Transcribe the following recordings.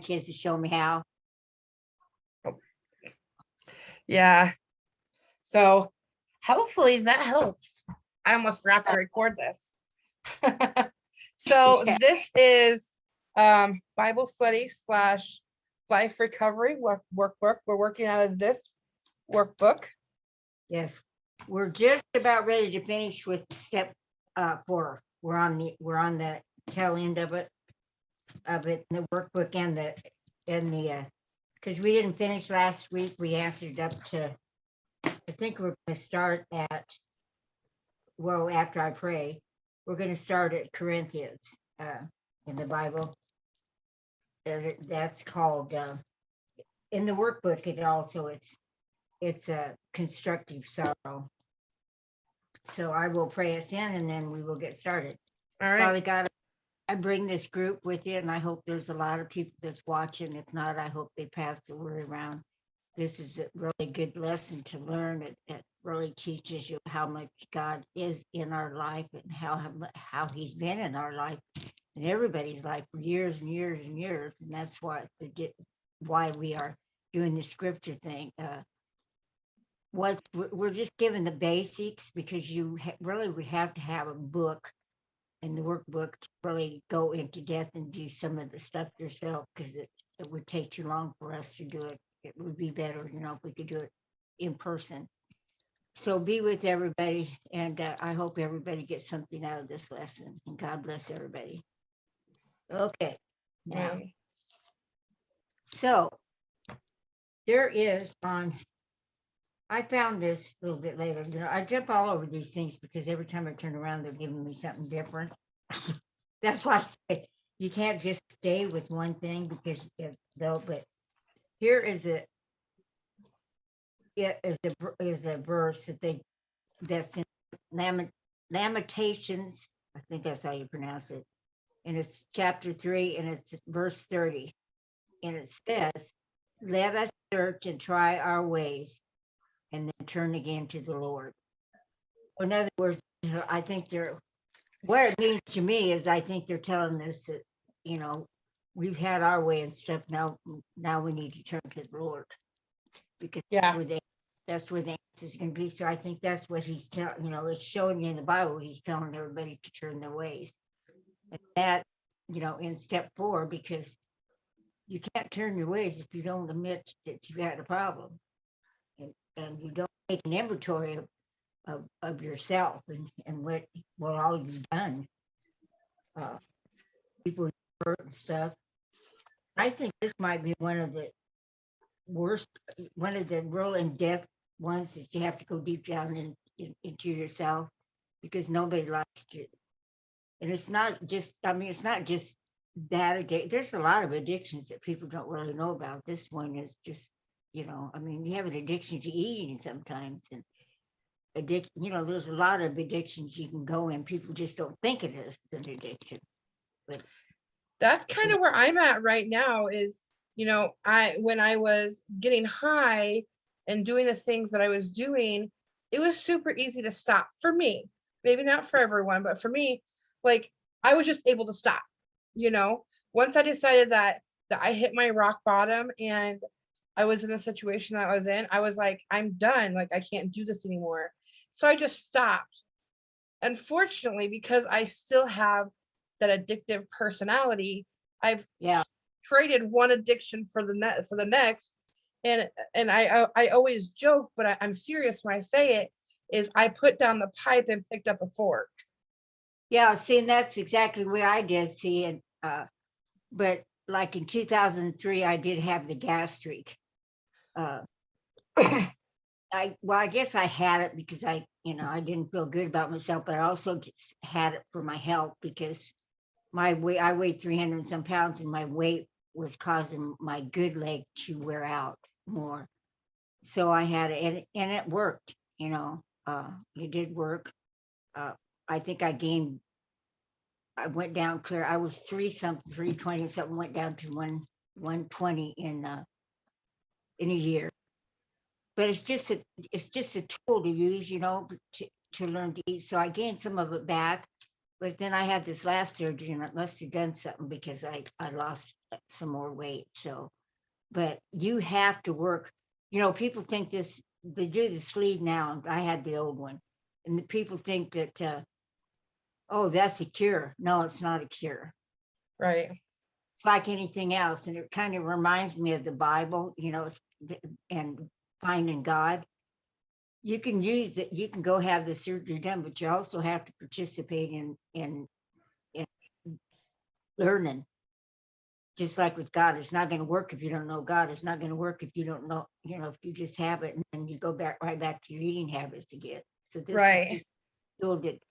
kids to show me how. Yeah. So hopefully that helps. I almost forgot to record this. So Yeah. this is Bible study slash life recovery workbook. We're working out of this workbook. Yes, we're just about ready to finish with step 4. We're on the tail end of it, the workbook and the because we didn't finish last week. We answered up to, I think we're going to start at, well, after I pray, we're going to start at Corinthians in the Bible. That's called in the workbook. It also it's a constructive sorrow. So I will pray us in, and then we will get started. All right. Father God, I bring this group with you, and I hope there's a lot of people that's watching. If not, I hope they pass the word around. This is a really good lesson to learn. It really teaches you how much God is in our life and how He's been in our life and everybody's life for years and years and years. And that's why we are doing the scripture thing. We're just given the basics, because you really would have to have a book in the workbook to really go into depth and do some of the stuff yourself, because it would take too long for us to do it. It would be better, if we could do it in person. So be with everybody, and I hope everybody gets something out of this lesson, and God bless everybody. Okay, now, so there is I found this a little bit later. I jump all over these things because every time I turn around, they're giving me something different. That's why I say you can't just stay with one thing, because but here is a verse that's in Lamentations. I think that's how you pronounce it. And it's chapter 3, and it's verse 30. And it says, "Let us search and try our ways, and then turn again to the Lord." In other words, I think what it means to me is, I think they're telling us that, we've had our way and stuff. Now we need to turn to the Lord, because that's where the answer is going to be. So I think that's what he's telling, it's showing you in the Bible. He's telling everybody to turn their ways. And that, in step 4, because you can't turn your ways if you don't admit that you had a problem. And you don't take an inventory of yourself and what all you've done, people hurt and stuff. I think this might be one of the worst, one of the real in-depth ones that you have to go deep down into yourself, because nobody likes you. And it's not just that addiction. There's a lot of addictions that people don't really know about. This one is just, you have an addiction to eating sometimes, and there's a lot of addictions you can go in. People just don't think it is an addiction. But that's kind of where I'm at right now is, when I was getting high and doing the things that I was doing, it was super easy to stop for me. Maybe not for everyone, but for me, like, I was just able to stop. Once I decided that I hit my rock bottom and I was in the situation that I was in, I was like, I'm done. Like, I can't do this anymore. So I just stopped. Unfortunately, because I still have that addictive personality, I've traded one addiction for the next. And I always joke, but I'm serious when I say it, is I put down the pipe and picked up a fork. Yeah, see, and that's exactly what I did. See, and but like in 2003, I did have the gastric. I guess I had it because I didn't feel good about myself, but I also just had it for my health, because I weighed 300 and some pounds, and my weight was causing my good leg to wear out more. So I had it, and it worked. It did work. I think I went down clear. I was 320 something, went down to 120 in a year. But it's just a tool to use, to learn to eat. So I gained some of it back, But then I had this last surgery and it must have done something because I lost some more weight. So, but you have to work. You know, people think this, they do the sleeve now. I had the old one. And the people think that, oh, that's a cure. No, it's not a cure. Right. It's like anything else. And it kind of reminds me of the Bible, you know, and finding God. You can use it, you can go have the surgery done, but you also have to participate in learning. Just like with God, it's not going to work if you don't know God. It's not going to work if you don't know, you know, if you just have it and then you go back right back to your eating habits again. So this is Right. just build it.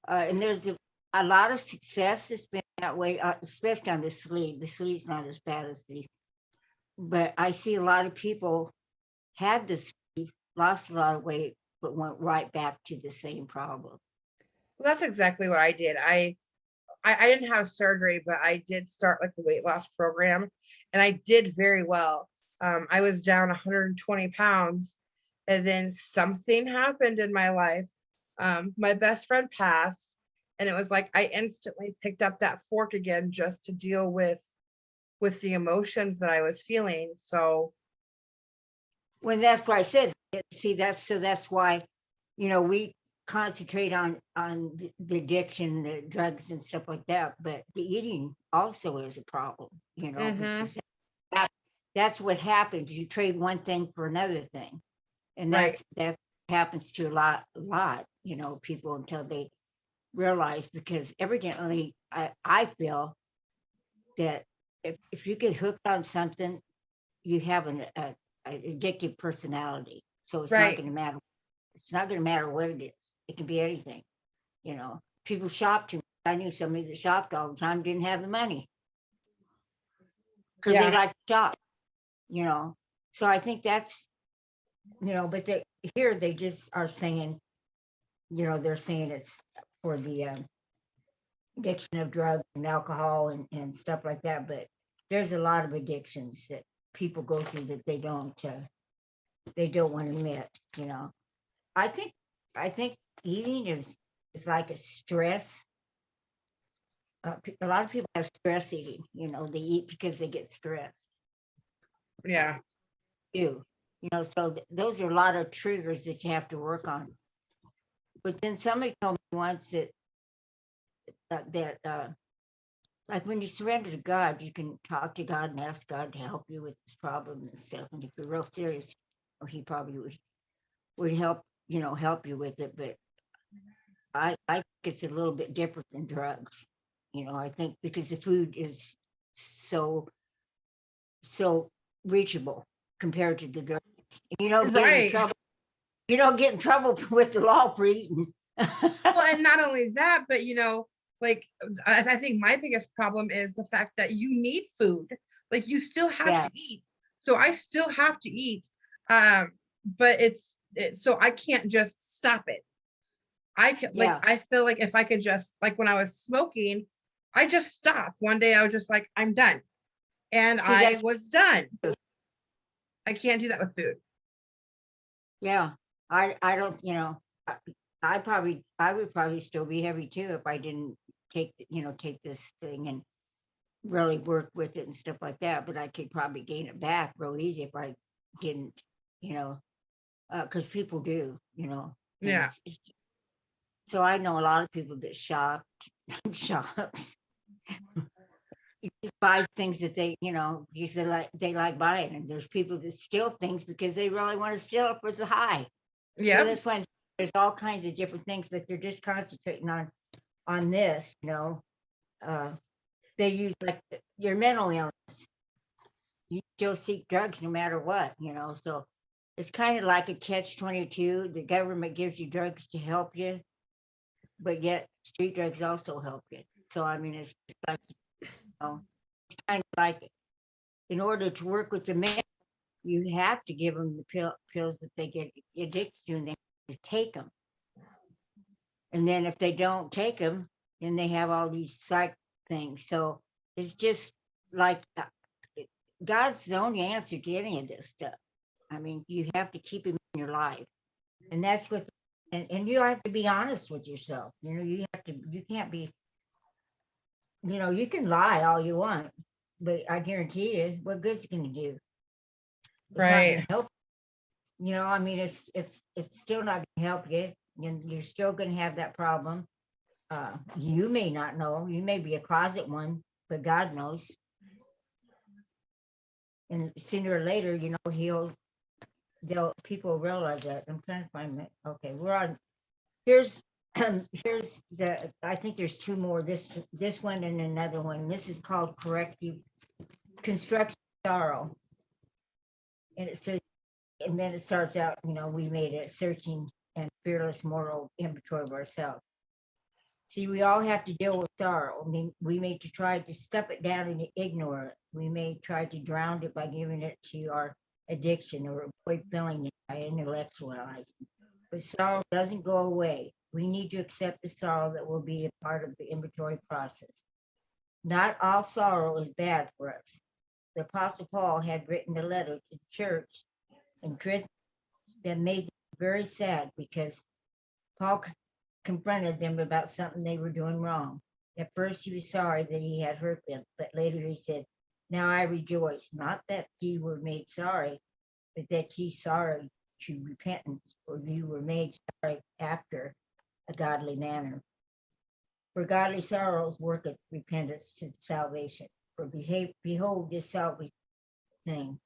And there's a lot of success that's been that way, especially on the sleeve. The sleeve's not as bad as the, but I see a lot of people had this, lost a lot of weight, but went right back to the same problem. Well, that's exactly what I did. I didn't have surgery, but I did start like a weight loss program, and I did very well. I was down 120 pounds, and then something happened in my life. My best friend passed, and it was like I instantly picked up that fork again just to deal with the emotions that I was feeling. So When that's why I said, see, that's why, you know, we concentrate on the addiction, the drugs and stuff like that, but the eating also is a problem, you know, mhm, because that's what happens. You trade one thing for another thing. And right, that happens to a lot, you know, people until they realize, because evidently I feel that if you get hooked on something, you have an addictive personality. So it's not right. going to matter. It's not going to matter what it is. It can be anything. You know, people shop too much. I knew somebody that shopped all the time didn't have the money because they Yeah, like to shop. You know, so I think that's, you know, but they here they just are saying, you know, they're saying it's for the addiction of drugs and alcohol and stuff like that. But there's a lot of addictions that people go through that they don't want to admit. You know, I think I think eating is like a stress. A lot of people have stress eating. You know, they eat because they get stressed. yeah, Too. You know, so those are a lot of triggers that you have to work on. But then somebody told me once that like when you surrender to God, you can talk to God and ask God to help you with this problem and stuff. And if you're real serious, He probably would help, you know, help you with it. But I think it's a little bit different than drugs. You know, I think because the food is so reachable compared to the drugs. You don't get in right. trouble. You don't get in trouble with the law for eating. Well, and not only that, but like I think my biggest problem is the fact that you need food. Like you still have Yeah, to eat. So I still have to eat. Um, but so I can't just stop it. I can like yeah. I feel like if I could just like when I was smoking, I just stopped. One day I was just like, I'm done. And See, I that's was done. I can't do that with food. yeah. I don't. You know, I would probably still be heavy too if I didn't take this thing and really work with it and stuff like that. But I could probably gain it back real easy if I didn't. You know, because people do. You know, and Yeah. so I know a lot of people that shop shops. You just buy things that because they like buying, and there's people that steal things because they really want to steal it for the high. So Yep. that's why there's all kinds of different things that they're just concentrating on this. Uh, they use like your mental illness. You still seek drugs no matter what. So it's kind of like a catch-22. The government gives you drugs to help you, but yet street drugs also help you. So I mean, it's just like it's kind of like in order to work with the men, you have to give them the pills that they get addicted to, and they have to take them. And then if they don't take them, then they have all these psych things. So it's just like God's the only answer to any of this stuff. I mean, you have to keep him in your life. And that's what And you have to be honest with yourself. You have to, you can't be, you can lie all you want, but I guarantee you, what good's it going to do? It's not going Right. to help. I mean, it's still not going to help you. And you're still going to have that problem. You may not know. You may be a closet one, but God knows. And sooner or later, people realize that. I'm trying to find it. Okay, we're on. Here's here's I think there's two more. This one and another one. This is called corrective construction sorrow, and it says, and then it starts out. We made a searching and fearless moral inventory of ourselves. See, we all have to deal with sorrow. I mean, we may try to stuff it down and ignore it. We may try to drown it by giving it to our addiction or avoid feeling it by intellectualizing. But sorrow doesn't go away. We need to accept the sorrow that will be a part of the inventory process. Not all sorrow is bad for us. The Apostle Paul had written a letter to the church in Corinth that made them very sad because Paul confronted them about something they were doing wrong. At first, he was sorry that he had hurt them, but later he said, "Now I rejoice, not that ye were made sorry, but that ye sorry to repentance, for you were made sorry after a godly manner. For godly sorrows worketh repentance to salvation. For behold, this salvation thing."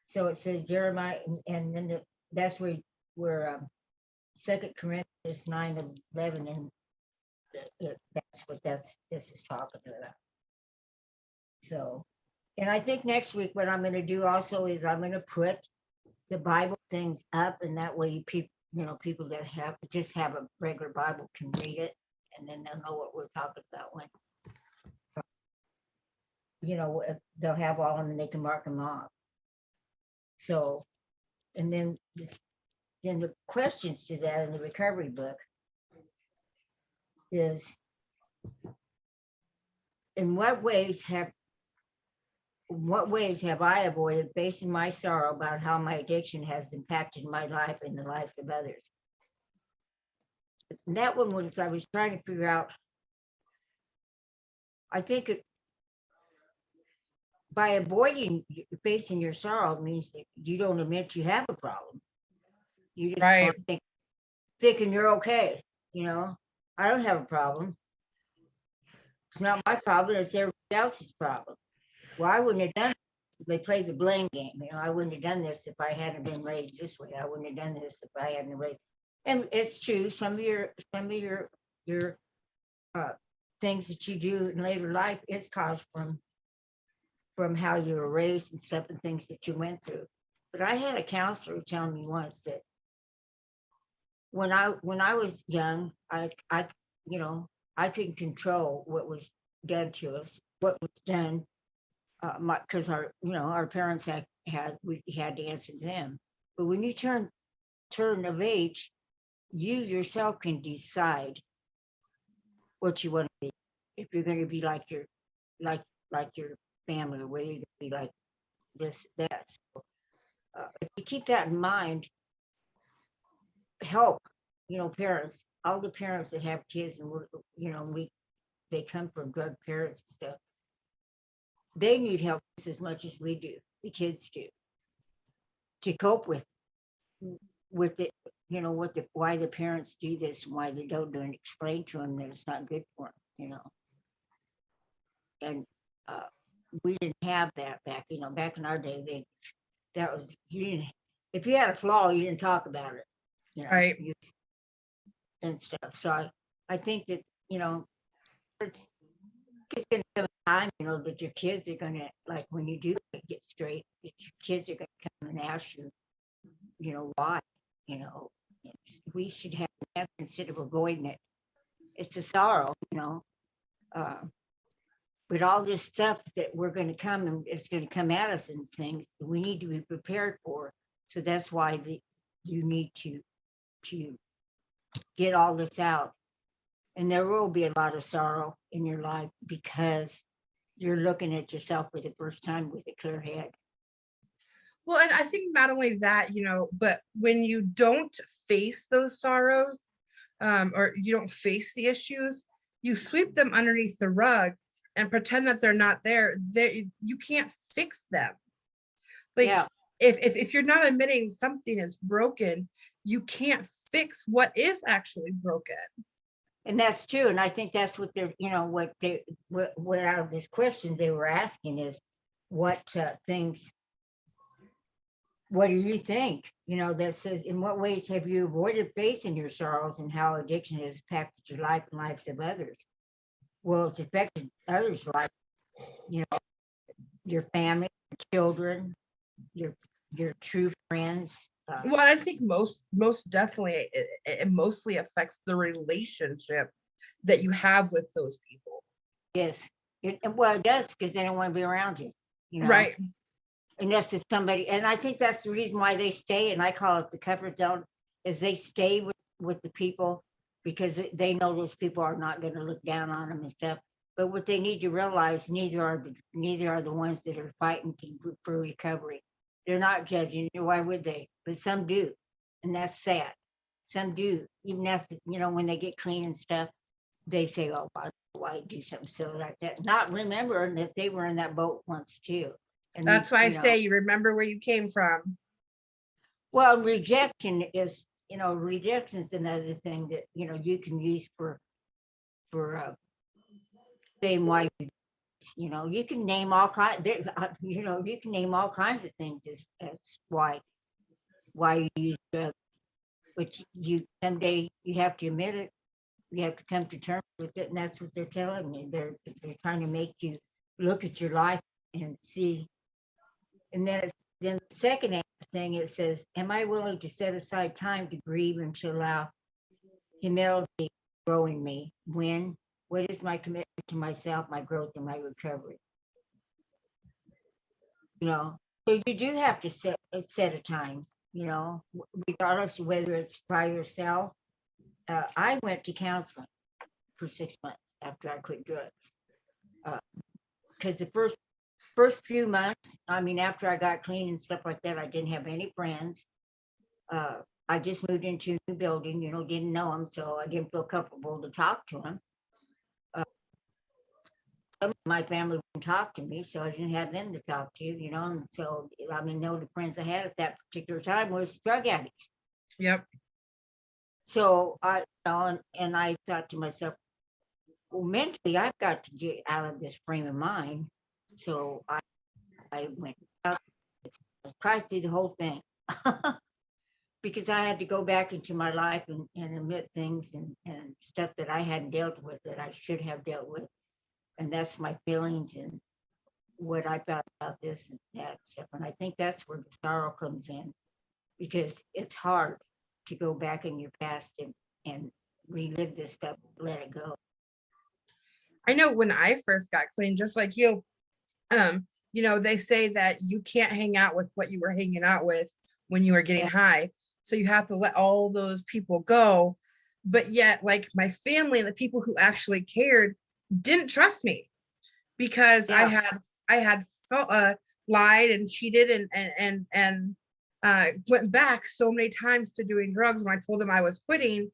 So it says Jeremiah, and then that's where 2 Corinthians 9:11, and that's what this is talking about. So, and I think next week what I'm going to do also is I'm going to put the Bible things up, and that way people that have a regular Bible can read it, and then they'll know what we're talking about when they'll have all of them and they can mark them off. So, and then the questions to that in the recovery book is, in what ways have I avoided facing my sorrow about how my addiction has impacted my life and the lives of others? And that one was, I was trying to figure out, I think by avoiding facing your sorrow means that you don't admit you have a problem. You just Right. thinking you're okay. I don't have a problem. It's not my problem. It's everybody else's problem. Well, I wouldn't have done it. They played the blame game. I wouldn't have done this if I hadn't been raised this way. I wouldn't have done this if I hadn't raised. And it's true. Some of your things that you do in later life is caused from how you were raised and stuff and things that you went through. But I had a counselor tell me once that when I was young, I couldn't control what was done to us, what was done, because our parents we had to answer to them. But when you turn of age, you yourself can decide what you want to be. If you're going to be like your family, or whether you're going to be like this, that. So, if you keep that in mind, help, parents, all the parents that have kids, and they come from drug parents and stuff. They need help just as much as we do, the kids do, to cope with it, why the parents do this and why they don't do it, and explain to them that it's not good for them, and we didn't have that back in our day. You didn't, if you had a flaw, you didn't talk about it, Right. and stuff. So I think that, it's going to come a time, that your kids are going to, like, when you do get straight, that your kids are going to come and ask you, why, we should have that instead of avoiding it. It's a sorrow, but all this stuff that we're going to come and it's going to come at us and things we need to be prepared for. So that's why you need to get all this out. And there will be a lot of sorrow in your life because you're looking at yourself for the first time with a clear head. Well, and I think not only that, but when you don't face those sorrows, or you don't face the issues, you sweep them underneath the rug and pretend that they're not there. You can't fix them. Like, Yeah. if you're not admitting something is broken, you can't fix what is actually broken. And that's true. And I think that's what they're, what out of this question they were asking is what things, what do you think? That says, in what ways have you avoided facing your sorrows and how addiction has impacted your life and lives of others? Well, it's affected others' life, your family, your children, your true friends. Well, I think most definitely it mostly affects the relationship that you have with those people. Yes. Well, it does, because they don't want to be around you, Right. unless it's somebody. And I think that's the reason why they stay. And I call it the comfort zone, is they stay with the people because they know those people are not going to look down on them and stuff. But what they need to realize, neither are the ones that are fighting for recovery. They're not judging you. Why would they? But some do, and that's sad. Some do, even after when they get clean and stuff. They say, "Oh, why do something silly like that?" Not remembering that they were in that boat once too. And That's why I say you remember where you came from. well, rejection is another thing that you can use for saying why you can name all kinds. You can name all kinds of things as why you use drugs, but you someday you have to admit it. You have to come to terms with it, and that's what they're telling you. They're trying to make you look at your life and see. And then the second thing, it says, "Am I willing to set aside time to grieve and to allow humility to grow in me? When? What is my commitment to myself, my growth, and my recovery?" So you do have to set a time. Regardless of whether it's by yourself. I went to counseling for 6 months after I quit drugs. Because the first few months, after I got clean and stuff like that, I didn't have any friends. I just moved into a new building, didn't know them, so I didn't feel comfortable to talk to them. Some of my family wouldn't talk to me, so I didn't have them to talk to, and so, the only friends I had at that particular time was drug addicts. Yep. So and I thought to myself, well, mentally, I've got to get out of this frame of mind. So I went out, tried through the whole thing because I had to go back into my life and admit things and stuff that I hadn't dealt with that I should have dealt with. And that's my feelings and what I felt about this and that stuff. And I think that's where the sorrow comes in, because it's hard to go back in your past and relive this stuff, let it go. I know when I first got clean, just like you, they say that you can't hang out with what you were hanging out with when you were getting high. So you have to let all those people go. But yet, like, my family and the people who actually cared didn't trust me because I had lied and cheated and went back so many times to doing drugs when I told them I was quitting.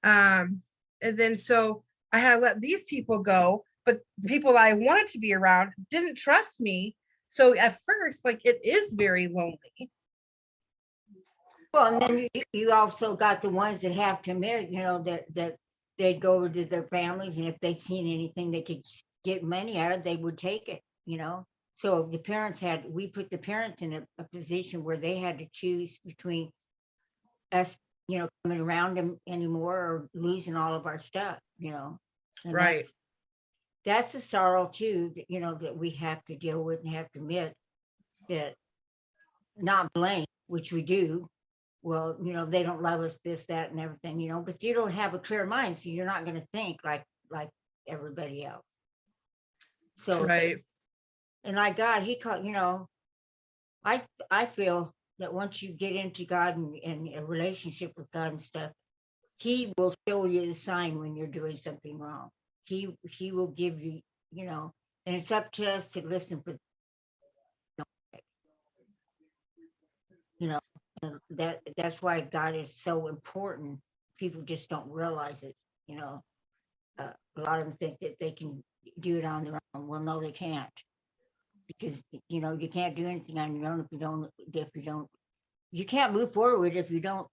And then so I had to let these people go, but the people that I wanted to be around didn't trust me. So at first, like, it is very lonely. Well, and then you also got the ones that have to admit, that they'd go over to their families, and if they'd seen anything they could get money out of, they would take it, So the parents we put the parents in a position where they had to choose between us, coming around them anymore or losing all of our stuff, And Right. that's a sorrow too, that, that we have to deal with and have to admit that, not blame, which we do. Well, they don't love us, this, that, and everything, but you don't have a clear mind, so you're not going to think like everybody else. So, Right. and God, he called, I feel that once you get into God and a relationship with God and stuff, he will show you the sign when you're doing something wrong. He will give you, and it's up to us to listen for. you know, and that's why God is so important. People just don't realize it, you know. A lot of them think that they can do it on their own. Well, no, they can't, because you can't do anything on your own if you don't you can't move forward if you don't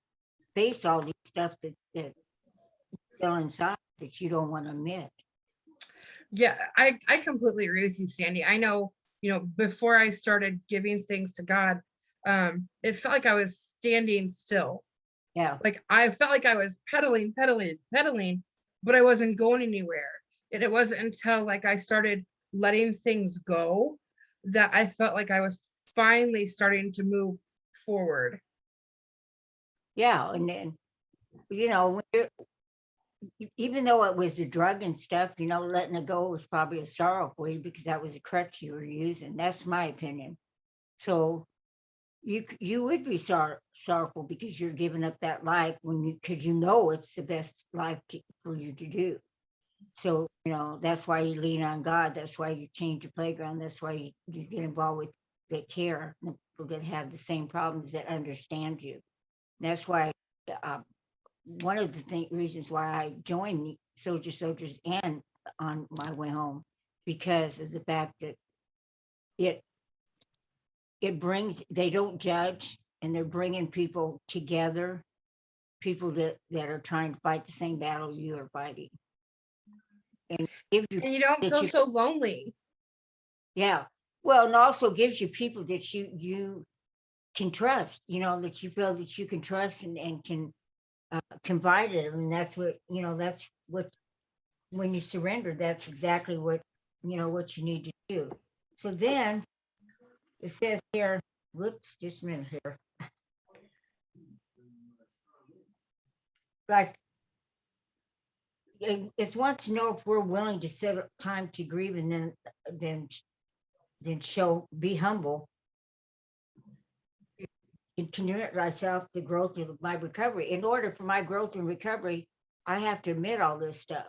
face all these stuff that still inside that you don't want to admit. Yeah, I completely agree with you, Sandy. I know, before I started giving things to God, it felt like I was standing still. Yeah. Like I felt like I was pedaling, pedaling, pedaling, but I wasn't going anywhere. And it wasn't until like I started letting things go that I felt like I was finally starting to move forward. Yeah. And then, when even though it was a drug and stuff, letting it go was probably a sorrow for you because that was a crutch you were using. That's my opinion. So you would be sorrowful because you're giving up that life because it's the best life for you to do. So that's why you lean on God. That's why you change your playground. That's why you get involved with that care, the people that have the same problems that understand you. That's why uh, one of the reasons why I joined Soldiers and on my way home, because of the fact that it they don't judge, and they're bringing people together, people that are trying to fight the same battle you are fighting, and gives you And you don't that feel you so lonely. yeah, well, and also gives you people that you can trust, that you feel that you can trust and can confide in. And that's what when you surrender, that's exactly what you need to do. So then it says here, whoops, just a minute here. Like it's wants to know if we're willing to set up time to grieve, and then be humble and commit myself to growth of my recovery. In order for my growth and recovery, I have to admit all this stuff.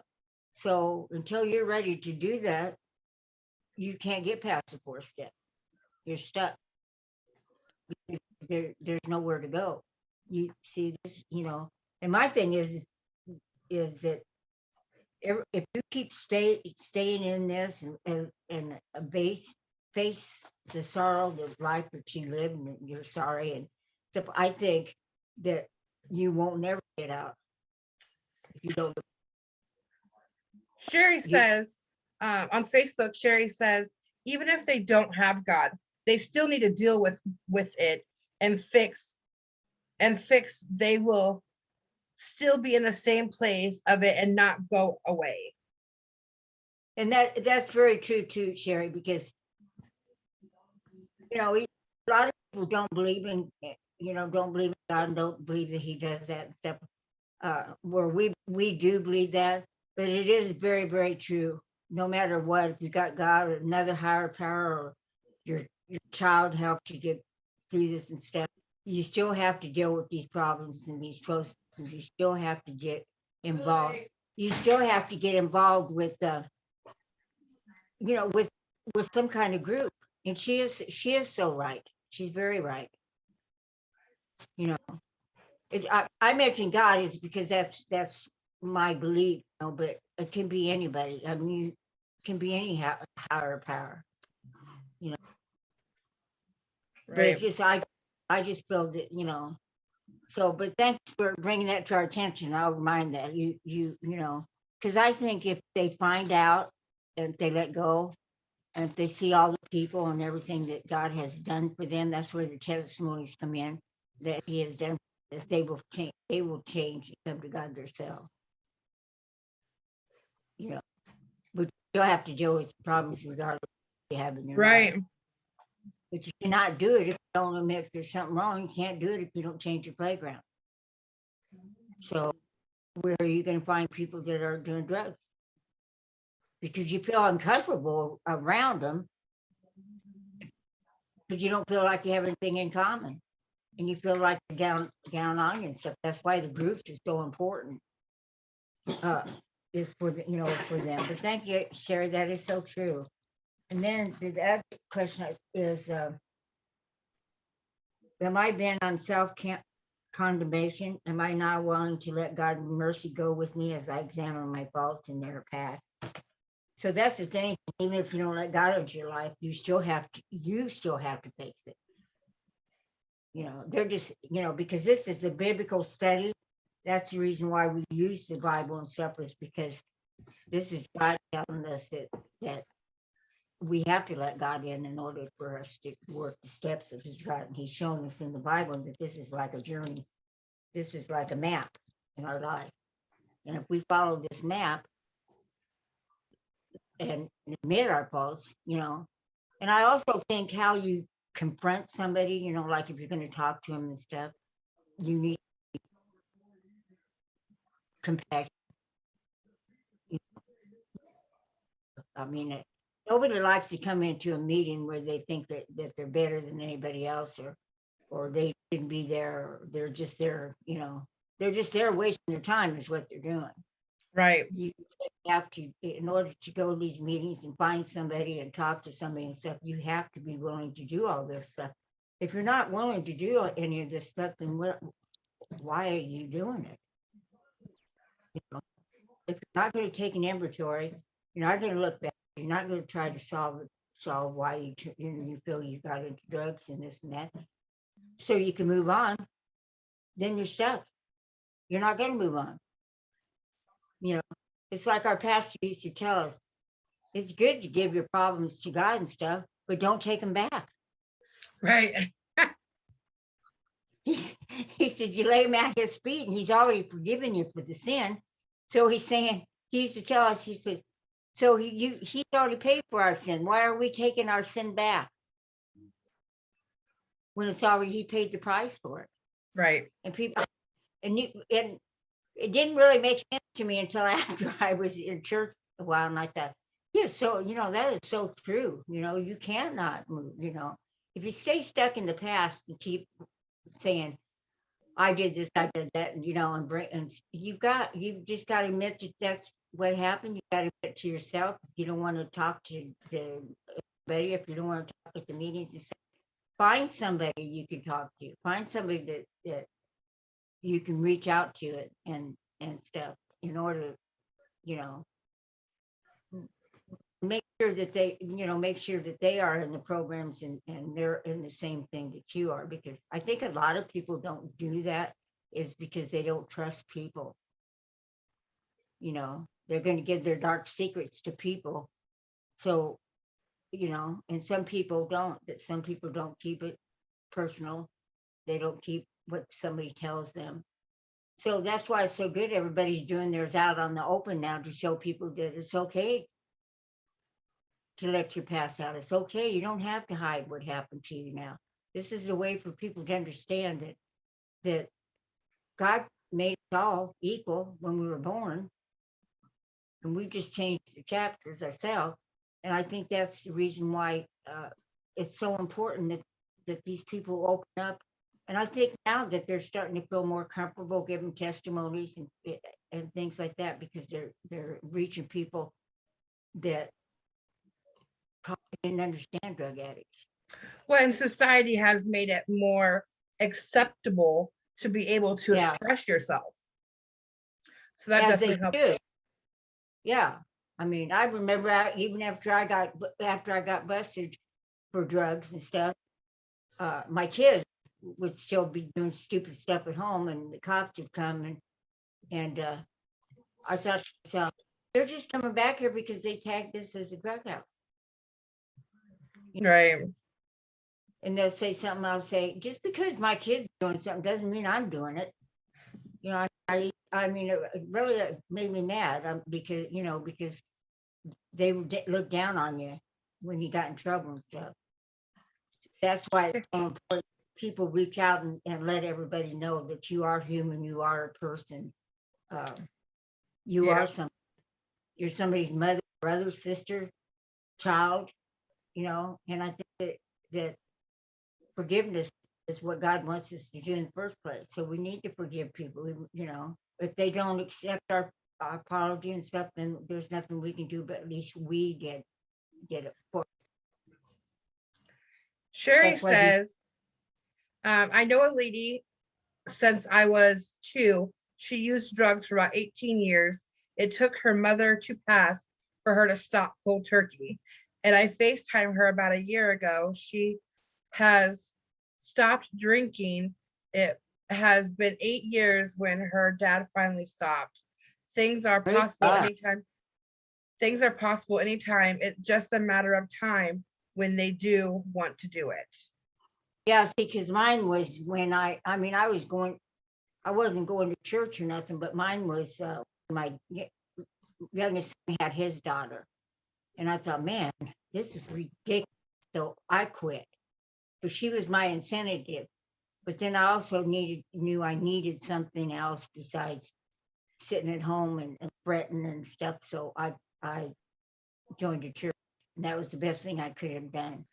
So until you're ready to do that, you can't get past the fourth step. You're stuck. There's nowhere to go. You see this, and my thing is that if you keep staying in this and face the sorrow, the life that you live, and you're sorry, and so I think that you won't never get out if you don't. Sherry You, says on Facebook, Sherry says, even if they don't have God, they still need to deal with it and fix. They will still be in the same place of it and not go away. and that's very true too, Sherry, because a lot of people don't believe in don't believe in God and don't believe that He does that stuff. Where we do believe that, but it is very, very true. No matter what, if you got God or another higher power, or your child helped you get through this and stuff, you still have to deal with these problems and these processes. You still have to get involved. You still have to get involved with with some kind of group. And she is so right. She's very right. You know, I mention God is because that's my belief, but it can be anybody. I mean, it can be any higher power, you know. But Right. I just feel that So, but thanks for bringing that to our attention. I'll remind that because I think if they find out, and if they let go, and if they see all the people and everything that God has done for them, that's where the testimonies come in, that He has done. That they will change. They will change and come to God themselves. But you'll have to deal with the problems regardless of what you have in your life. Right. But you cannot do it if you don't admit there's something wrong. You can't do it if you don't change your playground. So where are you going to find people that are doing drugs? Because you feel uncomfortable around them, but you don't feel like you have anything in common, and you feel like down on you and stuff. That's why the groups is so important. Is for is for them. But thank you, Sherry. That is so true. And then the other question is, Am I bent on condemnation? Am I not willing to let God's mercy go with me as I examine my faults in their path? So that's the thing. Even if you don't let God into your life, you still have to face it. They're just, because this is a biblical study. That's the reason why we use the Bible and stuff, is because this is God telling us that we have to let God in order for us to work the steps that He's got. And He's shown us in the Bible that this is like a journey. This is like a map in our life. And if we follow this map and admit our faults, and I also think how you confront somebody, like if you're going to talk to them and stuff, you need compassion. I mean, nobody likes to come into a meeting where they think that they're better than anybody else, or they shouldn't be there, or they're just there, they're just there wasting their time is what they're doing. Right. You have to, in order to go to these meetings and find somebody and talk to somebody and stuff, you have to be willing to do all this stuff. If you're not willing to do any of this stuff, then why are you doing it? If you're not going to take an inventory, you're not going to look back, you're not going to try to solve why you feel you got into drugs and this and that, so you can move on, then you're stuck. You're not going to move on. It's like our pastor used to tell us, it's good to give your problems to God and stuff, but don't take them back. Right. He said, you lay him at his feet and he's already forgiven you for the sin. So he's saying, he used to tell us, he said, so he's already paid for our sin. Why are we taking our sin back when it's already, he paid the price for it? Right. And people, and it didn't really make sense to me until after I was in church a while, and I thought, yeah, so, that is so true. You cannot move, if you stay stuck in the past and keep saying, I did this, I did that, and you've just got to admit that that's what happened. You got to admit to yourself. If you don't want to talk to everybody, if you don't want to talk at the meetings, find somebody you can talk to. Find somebody that you can reach out to it and stuff in order, make sure that they are in the programs and they're in the same thing that you are, because I think a lot of people don't do that is because they don't trust people. They're going to give their dark secrets to people. So, and some people don't keep it personal. They don't keep what somebody tells them. So that's why it's so good. Everybody's doing theirs out on the open now to show people that it's okay to let your past out. It's okay. You don't have to hide what happened to you now. This is a way for people to understand that God made us all equal when we were born, and we just changed the chapters ourselves. And I think that's the reason why it's so important that these people open up. And I think now that they're starting to feel more comfortable giving testimonies and things like that, because they're reaching people that probably didn't understand drug addicts. Well, and society has made it more acceptable to be able to express yourself. So that definitely helps. Yeah. I mean, I remember even after I got busted for drugs and stuff, my kids would still be doing stupid stuff at home, and the cops would come and I thought to myself, they're just coming back here because they tagged this as a drug house. Right. And they'll say something, I'll say, just because my kid's doing something doesn't mean I'm doing it. I mean, it really made me mad because they would look down on you when you got in trouble and stuff. That's why it's so important. People reach out and let everybody know that you are human, you are a person. You are something. You're somebody's mother, brother, sister, child, and I think that forgiveness is what God wants us to do in the first place. So we need to forgive people, if they don't accept our apology and stuff, then there's nothing we can do, but at least we get it for. Sherry says, I know a lady since I was 2. She used drugs for about 18 years. It took her mother to pass for her to stop cold turkey. And I FaceTimed her about a year ago. She has stopped drinking. It has been 8 years when her dad finally stopped. Things are Praise possible God. anytime. Things are possible anytime. It's just a matter of time when they do want to do it. Yeah, see, because mine was when I mean, I wasn't going to church or nothing, but mine was my youngest son had his daughter. And I thought, man, this is ridiculous. So I quit. But she was my incentive. But then I also knew I needed something else besides sitting at home and fretting and stuff. So I joined a church. And that was the best thing I could have done.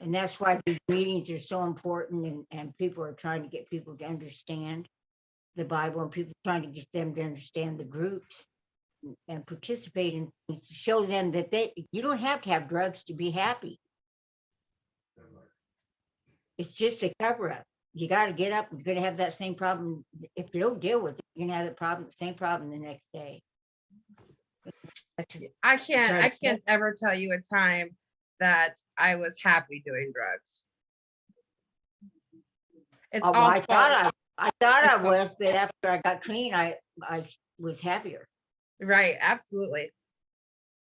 And that's why these meetings are so important, and people are trying to get people to understand the Bible, and people trying to get them to understand the groups and participate in things to show them that you don't have to have drugs to be happy. It's just a cover up. You got to get up. You're going to have that same problem. If you don't deal with it, you're going to have the same problem the next day. I can't ever tell you a time that I was happy doing drugs. It's all I thought I was, but after I got clean, I was happier. Right, absolutely.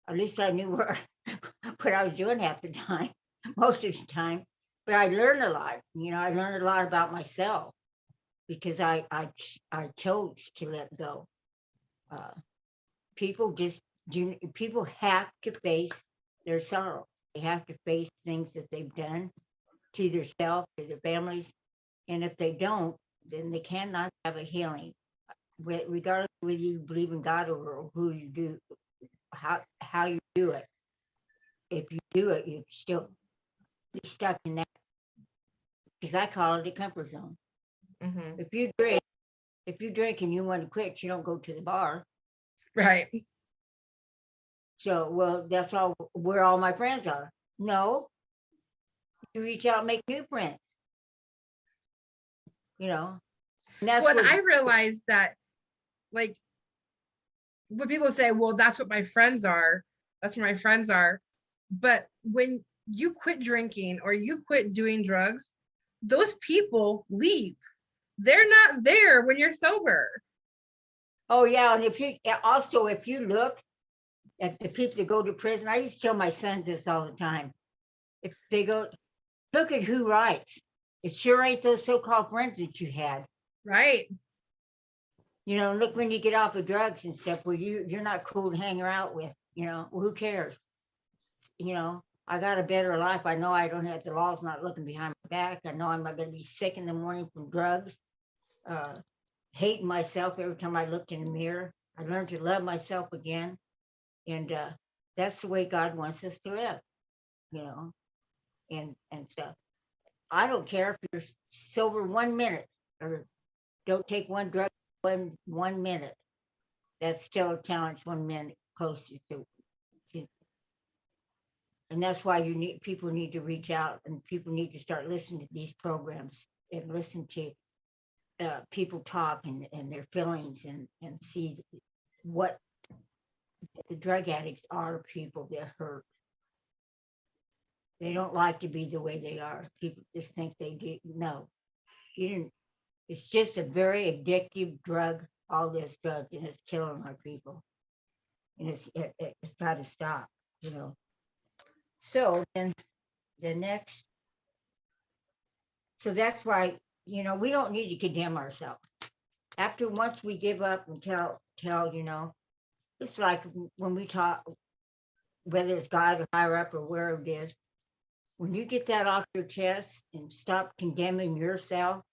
At least I knew what I was doing half the time, most of the time. But I learned a lot. I learned a lot about myself because I chose to let go. People have to face their sorrows. They have to face things that they've done to themselves, to their families, and if they don't, then they cannot have a healing. Regardless of whether you believe in God or who you do, how you do it. If you do it, you're still stuck in that. Because I call it a comfort zone. Mm-hmm. If you drink and you want to quit, you don't go to the bar. Right. So, well, that's all where all my friends are. No, you reach out and make new friends. And that's when what I realized that, like, when people say, well, that's what my friends are, that's where my friends are. But when you quit drinking or you quit doing drugs, those people leave. They're not there when you're sober. Oh, yeah. And if you look at the people that go to prison, I used to tell my sons this all the time. If they go, look at who writes. It sure ain't those so-called friends that you had. Right. Look when you get off of drugs and stuff, where you're not cool to hang out with. Well, who cares? I got a better life. I know I don't have the law's not looking behind my back. I know I'm not going to be sick in the morning from drugs, hating myself every time I looked in the mirror. I learned to love myself again. And that's the way God wants us to live, and stuff. I don't care if you're sober 1 minute or don't take one drug 1 minute. That's still a challenge 1 minute closer to. And that's why people need to reach out, and people need to start listening to these programs and listen to people talk and their feelings and see what the drug addicts are. People that hurt. They don't like to be the way they are. People just think they do. No, you didn't. It's just a very addictive drug. All this drugs, and it's killing our people. And it's got to stop. So then the next. So that's why we don't need to condemn ourselves. Once we give up and tell it's like when we talk, whether it's God or higher up or wherever it is. When you get that off your chest and stop condemning yourself,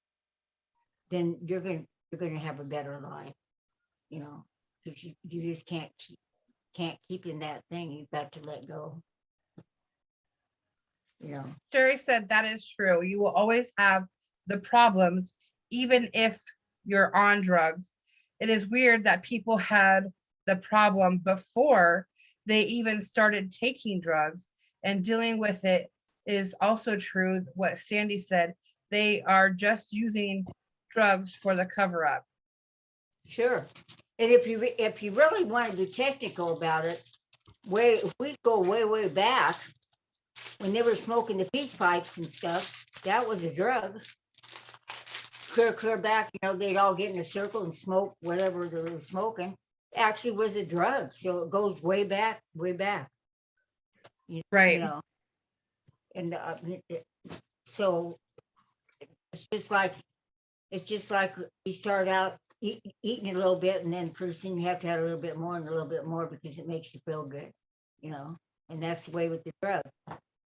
then you're going to have a better life, because you just can't keep in that thing. You've got to let go. Sherry said that is true. You will always have the problems, even if you're on drugs. It is weird that people had the problem before they even started taking drugs, and dealing with it is also true. What Sandy said, they are just using drugs for the cover up. Sure. And if you really want to be technical about it, we go way back when they were smoking the peace pipes and stuff. That was a drug. Clear back, they'd all get in a circle and smoke whatever they were smoking. Actually was a drug. So it goes way back. Right. And so it's just like you start out eating a little bit, and then pretty soon you have to have a little bit more and a little bit more because it makes you feel good, and that's the way with the drug.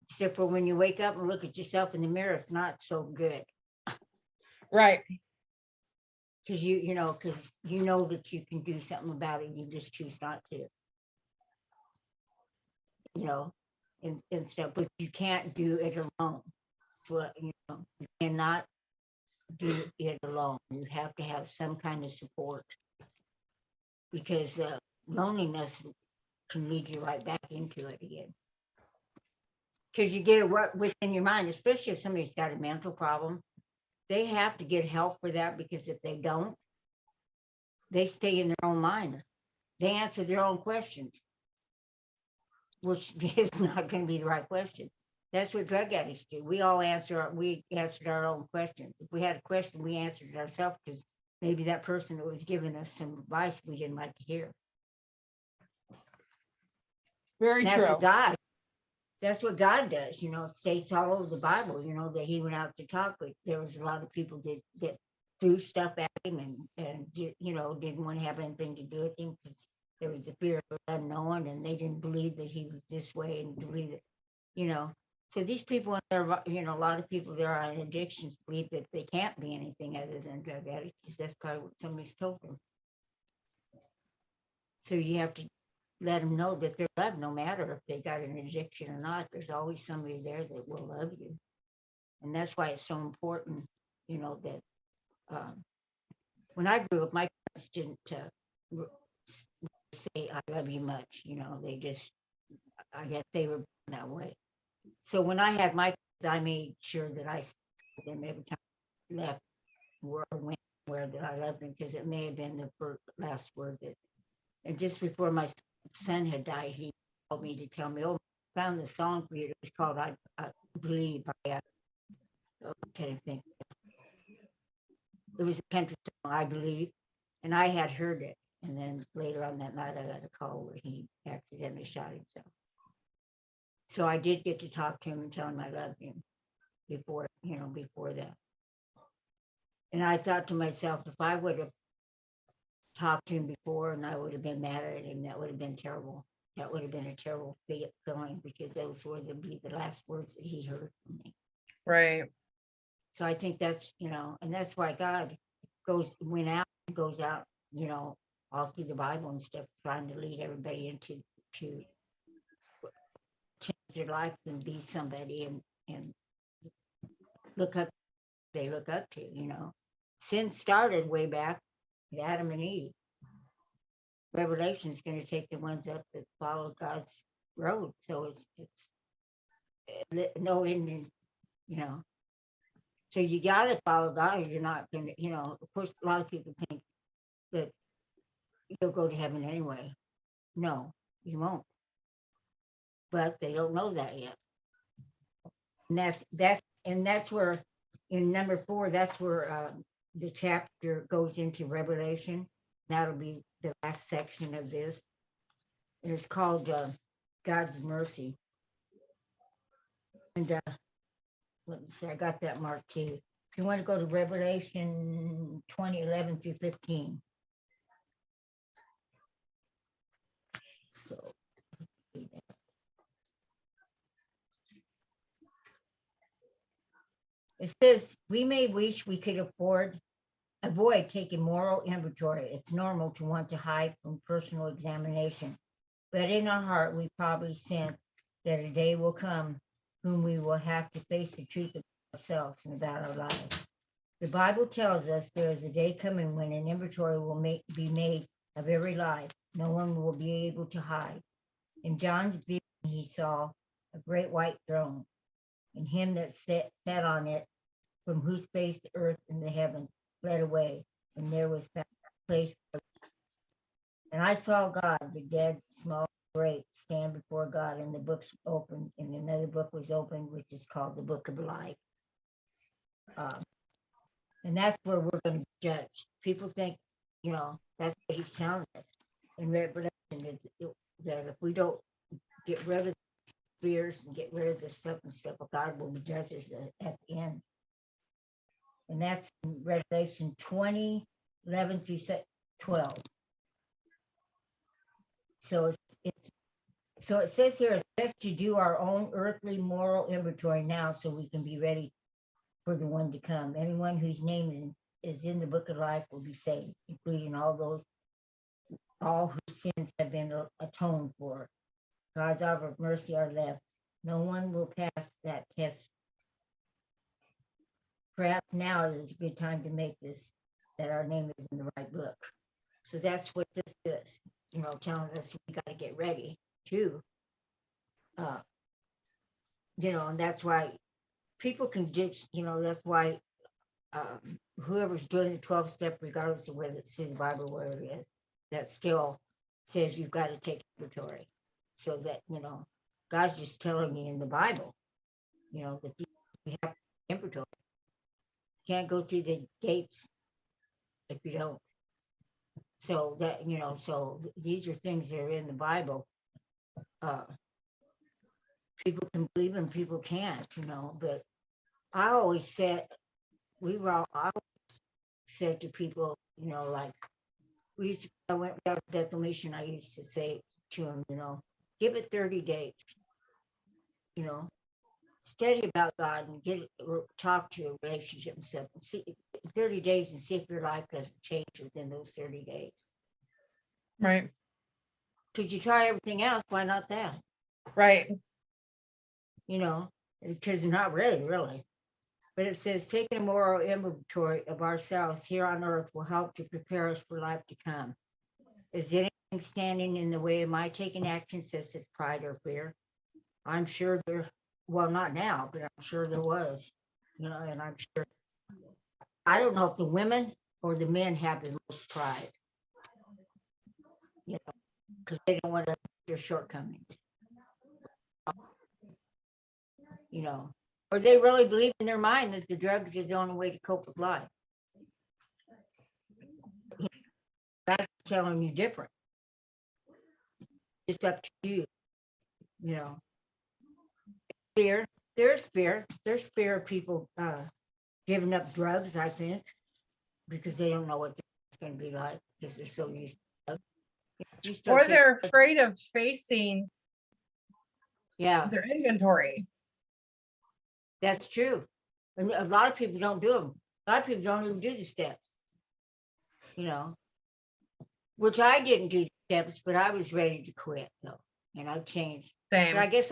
Except for when you wake up and look at yourself in the mirror, it's not so good. Right. Because you know that you can do something about it, you just choose not to. And stuff, but you can't do it alone. So you cannot do it alone. You have to have some kind of support, because loneliness can lead you right back into it again. Because you get it within your mind, especially if somebody's got a mental problem, they have to get help for that, because if they don't, they stay in their own mind. They answer their own questions, which is not going to be the right question. That's what drug addicts do. We answered our own questions. If we had a question, we answered it ourselves, because maybe that person that was giving us some advice we didn't like to hear. Very true. That's what God does. It states all over the Bible, that he went out to talk, but there was a lot of people that threw stuff at him and didn't want to have anything to do with him, because there was a fear of the unknown, and they didn't believe that he was this way, and believe that, So these people, a lot of people there on addictions believe that they can't be anything other than drug addicts, because that's probably what somebody's told them. So you have to let them know that they're loved, no matter if they got an addiction or not. There's always somebody there that will love you. And that's why it's so important, that when I grew up, my parents didn't say, I love you much. They just, I guess they were that way. So when I had my kids, I made sure that I said them every time I left or went where that I loved them, because it may have been the last word that. And just before my son had died, he called me to tell me, "Oh, I found the song for you. It was called I Believe." I'm trying to think. It was a country song, I Believe, and I had heard it. And then later on that night, I got a call where he accidentally shot himself. So I did get to talk to him and tell him I loved him before that. And I thought to myself, if I would have talked to him before and I would have been mad at him, that would have been terrible. That would have been a terrible feeling, because those were the last words that he heard from me. Right. So I think that's, and that's why God goes out, all through the Bible and stuff, trying to lead everybody into to change their life and be somebody and look up. They look up to, Sin started way back with Adam and Eve. Revelation is going to take the ones up that follow God's road. So it's no ending, So you got to follow God, or you're not going to, of course, a lot of people think that you'll go to heaven anyway. No, you won't. But they don't know that yet. And that's where, in number 4, that's where the chapter goes into Revelation. That'll be the last section of this. And it's called God's Mercy. And let me see, I got that marked too. If you want to go to Revelation 20:11 through 15. So it says, we may wish we could avoid taking moral inventory. It's normal to want to hide from personal examination. But in our heart, we probably sense that a day will come whom we will have to face the truth of ourselves and about our lives. The Bible tells us there is a day coming when an inventory will be made of every life. No one will be able to hide. In John's vision, he saw a great white throne. and him that sat on it, from whose face the earth and the heaven fled away, and there was found a place. And I saw God, the dead, small, great, stand before God, and the books opened, and another book was opened, which is called the Book of Life. And that's where we're going to be judged. People think, that's what he's telling us in Revelation, that if we don't get rid of fears and get rid of this stuff and stuff, God will judge us at the end. And that's in Revelation 20:11 through 12. So it says here, it's best to do our own earthly moral inventory now so we can be ready for the one to come. Anyone whose name is in the book of life will be saved, including all whose sins have been atoned for. God's offer of mercy are left. No one will pass that test. Perhaps now is a good time to make this, that our name is in the right book. So that's what this is, telling us we got to get ready too. And that's why people can just, that's why whoever's doing the 12 step, regardless of whether it's in the Bible or whatever it is, that still says you've got to take inventory. So that, God's just telling me in the Bible, that you have inventory. You can't go through the gates if you don't. So that, so these are things that are in the Bible. People can believe them, people can't, but I always said, I always said to people, like, I went without declamation, I used to say to them, give it 30 days, study about God and talk to a relationship and stuff, and see 30 days and see if your life doesn't change within those 30 days. Right. Could you try everything else? Why not that? Right. Because not really. But it says, taking a moral inventory of ourselves here on earth will help to prepare us for life to come. Is anything standing in the way of my taking action, says it's pride or fear? I'm sure well, not now, but I'm sure there was, and I'm sure, I don't know if the women or the men have the most pride, because they don't want to their shortcomings, or they really believe in their mind that the drugs are the only way to cope with life. That's telling you different. It's up to you, Fear. There's fear. There's fear of people giving up drugs, I think, because they don't know what it's going to be like because they're so used to drugs. Or they're afraid of facing their inventory. That's true. And a lot of people don't do them. A lot of people don't even do the steps, which I didn't do the steps, but I was ready to quit though, and I changed. Same. But I guess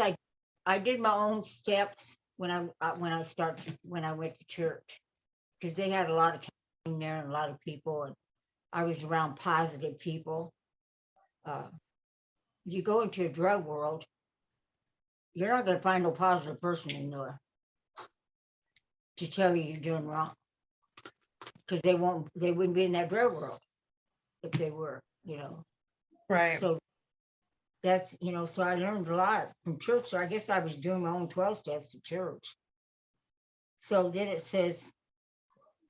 I did my own steps when I went to church, because they had a lot of counseling there and a lot of people, and I was around positive people. You go into a drug world, you're not going to find no positive person in there to tell you you're doing wrong, because they wouldn't be in that drug world if they were, Right. So that's, so I learned a lot from church. So I guess I was doing my own 12 steps at church. So then it says,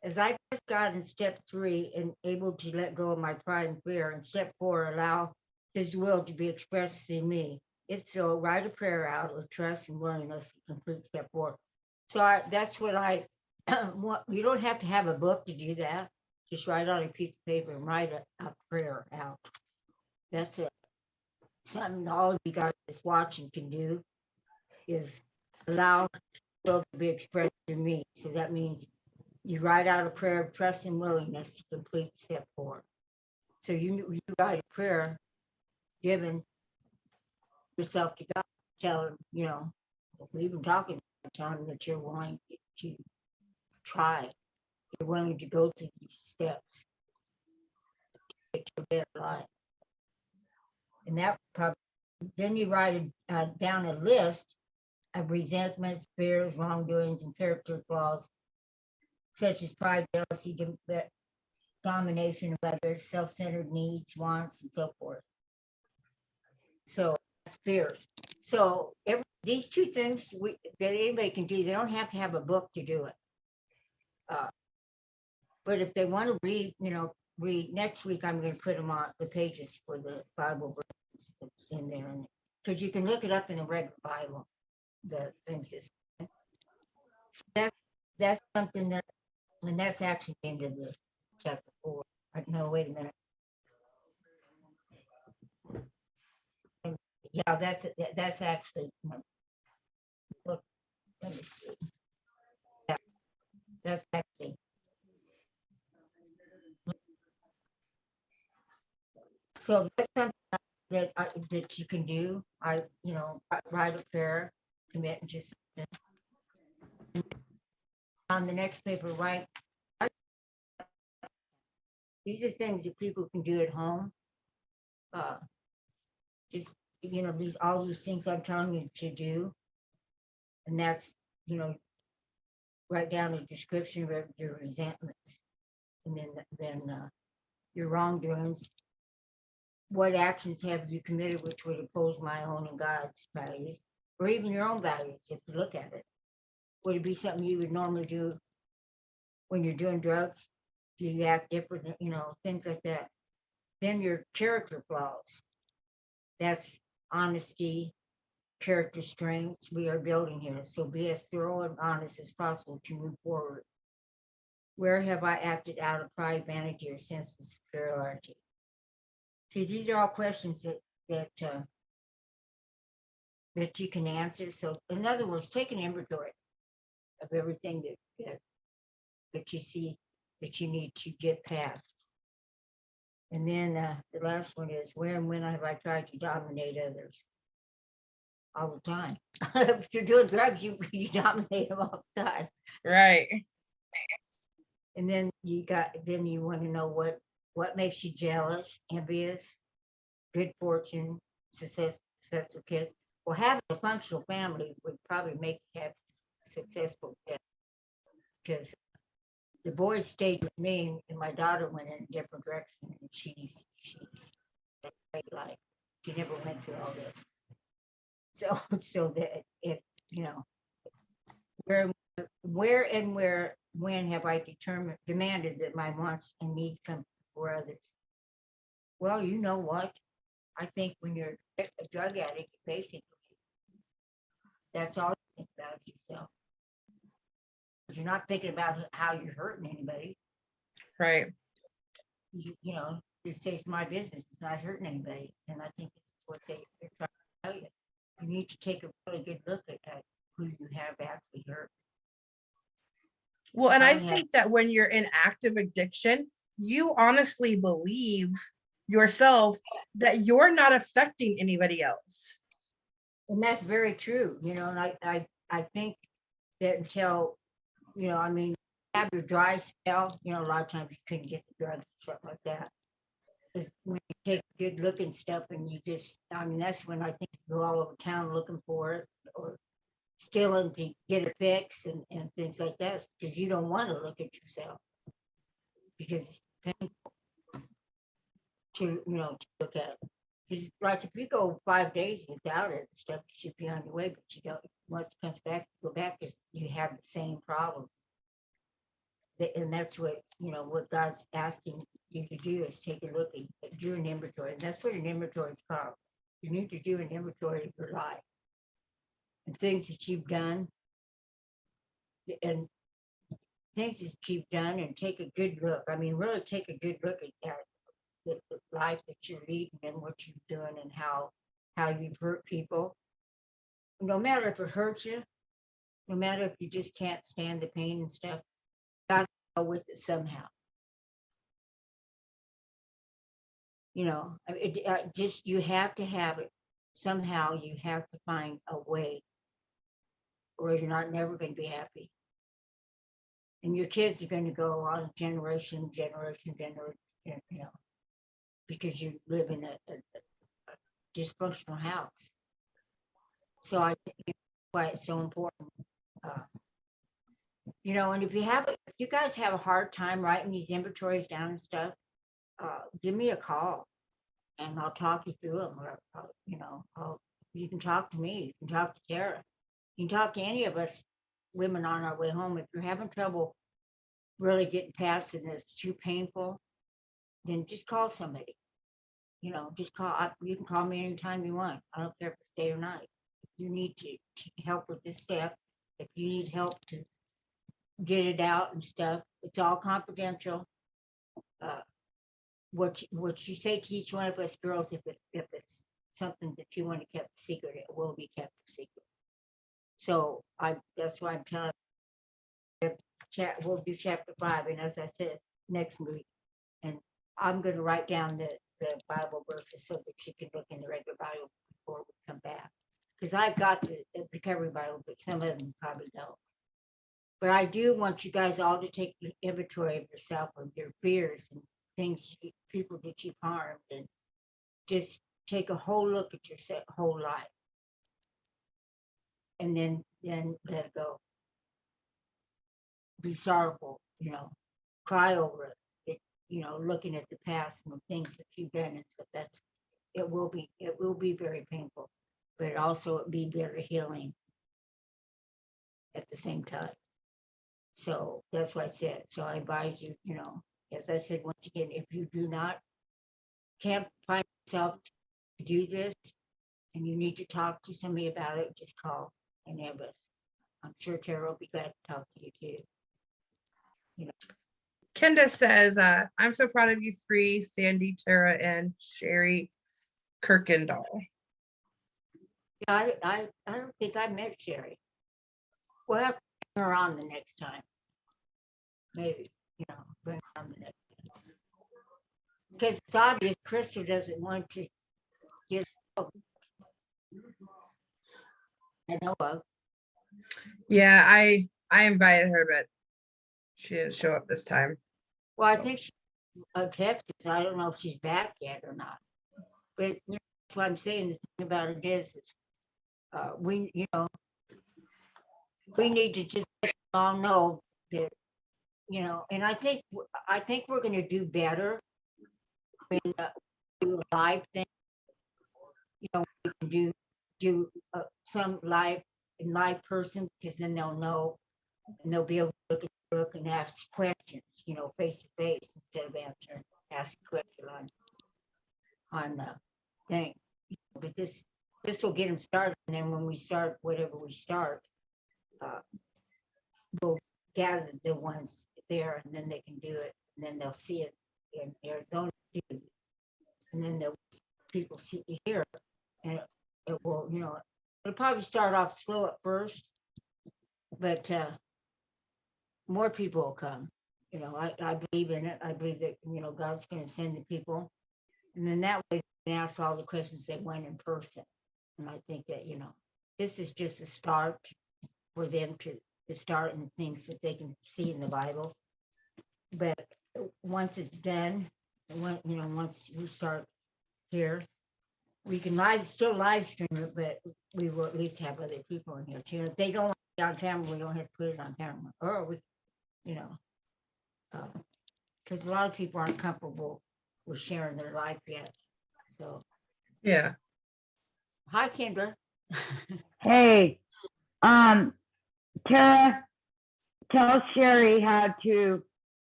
as I trust God in step 3 and able to let go of my pride and fear, and step 4, allow his will to be expressed in me. If so, write a prayer out with trust and willingness to complete step 4. So that's what I want. You don't have to have a book to do that. Just write on a piece of paper and write a prayer out. That's it. Something all of you guys that's watching can do is allow will to be expressed in me. So that means you write out a prayer of trust and willingness to complete step 4. So you write a prayer giving yourself to God, tell him, we've been talking, telling him that you're willing to try, you're willing to go through these steps to get to a better life. And that probably, then you write down a list of resentments, fears, wrongdoings, and character flaws, such as pride, jealousy, domination of others, self-centered needs, wants, and so forth. So that's fears. So these two things that anybody can do, they don't have to have a book to do it. But if they want to read, read next week, I'm going to put them on the pages for the Bible verses that's in there, and because you can look it up in the regular Bible, the things is that's something that, and that's actually into the chapter 4. No, wait a minute. Yeah, that's actually. Look, let me see. Yeah, that's actually. So that's something that you can do. Write a prayer, commit, and just on the next paper, write. These are things that people can do at home. Just all these things I'm telling you to do, and that's write down a description of your resentments, and then your wrongdoings. What actions have you committed which would oppose my own and God's values, or even your own values? If you look at it, would it be something you would normally do when you're doing drugs? Do you act different? Things like that. Then your character flaws. That's honesty, character strengths we are building here. So be as thorough and honest as possible to move forward. Where have I acted out of pride, vanity, or sense of superiority? See, these are all questions that you can answer. So, in other words, take an inventory of everything that you see that you need to get past. And then the last one is, where and when have I tried to dominate others? All the time. If you're doing drugs, you dominate them all the time. Right. And then you want to know what makes you jealous, envious, good fortune, successful kids. Well, having a functional family would probably make you have successful kids, because the boys stayed with me and my daughter went in a different direction, and she's a great life. She never went through all this. So that if when have I demanded that my wants and needs come before others? Well, you know what? I think when you're a drug addict, basically, that's all you think about yourself. You're not thinking about how you're hurting anybody. Right. Just say it's my business. It's not hurting anybody. And I think this is what they're trying to tell you. You need to take a really good look at who you have actually hurt. Well, and I think that when you're in active addiction, you honestly believe yourself that you're not affecting anybody else. And that's very true, and I think that until, have your dry spell, a lot of times you couldn't get the drugs and stuff like that. Because when you take a good look and stuff and you just, that's when I think you go all over town looking for it, or stealing to get a fix and things like that, because you don't want to look at yourself, because it's painful to look at it. Because like if you go 5 days without it and stuff, you should be on your way, but you don't. Once it comes back, you go back because you have the same problems. And that's what God's asking you to do, is take a look and do an inventory. And that's what an inventory is called. You need to do an inventory of your life and things that you've done, and take a good look. Really take a good look at the life that you're leading and what you're doing and how you've hurt people. No matter if it hurts you, no matter if you just can't stand the pain and stuff, God will go with it somehow. Just you have to have it somehow. You have to find a way, or you're never going to be happy. And your kids are going to go on generation, because you live in a dysfunctional house. So I think why it's so important. Uh, and if you guys have a hard time writing these inventories down and stuff, give me a call and I'll talk you through them. Or, you can talk to me, you can talk to Tara, you can talk to any of us women on our way home. If you're having trouble really getting past it and it's too painful, then just call somebody. Just call. You can call me anytime you want. I don't care if it's day or night. If you need to help with this step, if you need help to get it out and stuff, it's all confidential. What you say to each one of us girls, if it's something that you want to keep secret, it will be kept secret. So that's why I'm telling you, we'll do chapter 5, and as I said, next week, and I'm going to write down the Bible verses so that you can look in the regular Bible before we come back, because I've got the recovery Bible, but some of them probably don't. But I do want you guys all to take inventory of yourself, of your fears and things, people that you've harmed, and just take a whole look at your whole life, and then let it go. Be sorrowful, cry over it. Looking at the past and the things that you've done and stuff. It will be very painful, but it also be very healing at the same time. So that's what I said. So I advise you, as I said, once again, if you can't find yourself to do this and you need to talk to somebody about it, just call any of us. I'm sure Tara will be glad to talk to you too. Kenda says, I'm so proud of you three, Sandy, Tara, and Sherry Kirkendall. Yeah, I don't think I met Sherry. We'll have to bring her on the next time. Maybe, bring her on the next time. Because it's obvious Crystal doesn't want to get help. I know of. Yeah, I invited her, but she didn't show up this time. Well, I think she texted. I don't know if she's back yet or not. But that's what I'm saying. The thing about it is we need to just let them all know that, and I think we're going to do better when we do a live thing. We can do some live person, because then they'll know and they'll be able to look and ask questions, face to face, instead of ask questions on thing. But this will get them started, and then when we start whatever we start, we'll gather the ones there, and then they can do it, and then they'll see it in Arizona too, and then people see it here, and it will, it'll probably start off slow at first, but more people will come. I believe in it. I believe that God's going to send the people, and then that way they can ask all the questions they want in person. And I think that this is just a start for them to start in things that they can see in the Bible. But once it's done, once we start here, we can still live stream it, but we will at least have other people in here too. If they don't want it on camera, we don't have to put it on camera, or we, because a lot of people aren't comfortable with sharing their life yet. So yeah. Hi, Kendra. Hey, Tara, tell Sherry how to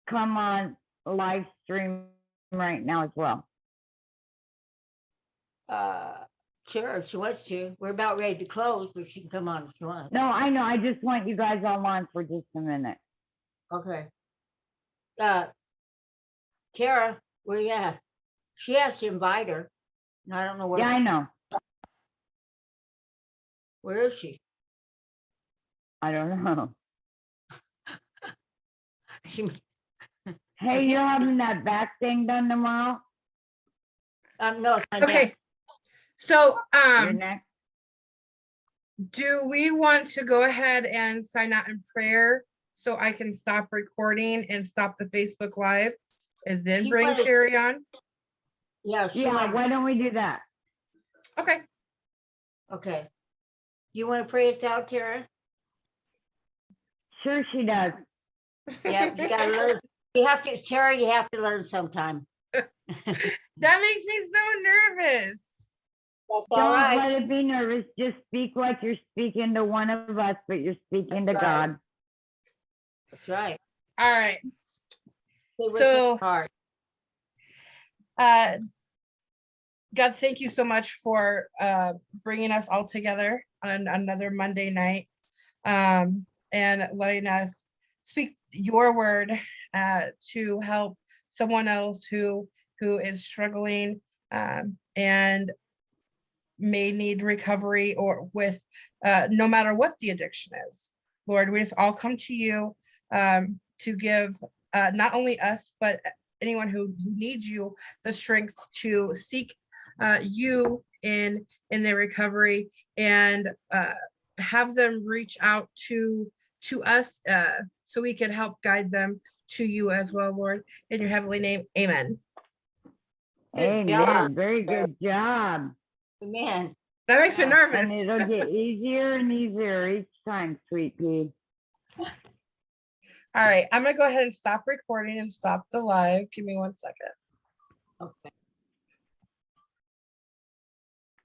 come on live stream right now as well. Sure, if she wants to. We're about ready to close, but she can come on if she wants. No, I know. I just want you guys all on for just a minute. Okay. Tara, where you at? She has to invite her. And I don't know where. Yeah, I know. Where is she? I don't know. Hey, Okay. you're having that back thing done tomorrow? No, it's not Okay. yet. So, Your neck? do we want to go ahead and sign out in prayer so I can stop recording and stop the Facebook Live and then She bring wanted- Sherry on? Yeah, she Yeah, wanted- why don't we do that? Okay. Okay. You want to pray us out, Tara? Sure she does. Yeah, you gotta learn. You have to, Tara, you have to learn sometime. That makes me so nervous. That's all Don't right. let it be nervous. Just speak like you're speaking to one of us, but you're speaking to That's right. God. That's right. All right. Say what's So- in your heart. God, thank you so much for bringing us all together on another Monday night, and letting us speak your word to help someone else who is struggling and may need recovery or with no matter what the addiction is. Lord, we just all come to you to give not only us, but anyone who needs you the strength to seek you in their recovery, and have them reach out to us so we can help guide them to you as well, Lord, in your heavenly name. Amen. Good job. Amen. Very good job. Amen. That makes me Yeah. nervous. And it'll get easier and easier each time, sweet pea. All right, I'm gonna go ahead and stop recording and stop the live. Give me 1 second. Okay.